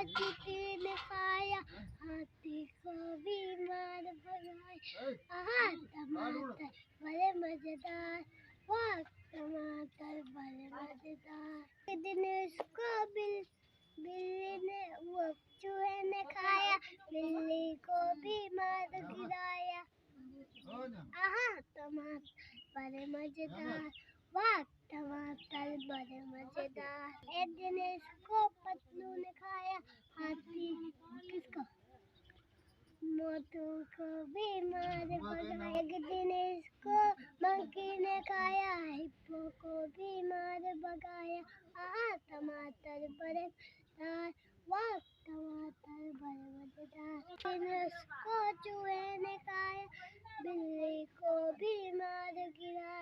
चींटी ने खाया, हाथी को भी मार भगाया। आहा टमाटर बड़े मजेदार, वाह टमाटर बड़े मजेदार। एक दिन उसको बिल्ली ने वो चूहे ने खाया, बिल्ली को भी मार गिराया। आहा टमाटर बड़े मजेदार, वाह टमाटर बड़े मजेदार। एक दिन इसको पतलू ने खाया, हाथी किसको मोटू को भी मार भगाया। एक दिन इसको मंकी ने खाया, हिप्पो को भी मार भगाया। आहा टमाटर बड़े मजेदार, वाह टमाटर बड़े मजेदार। एक दिन इसको चूहे ने खाया,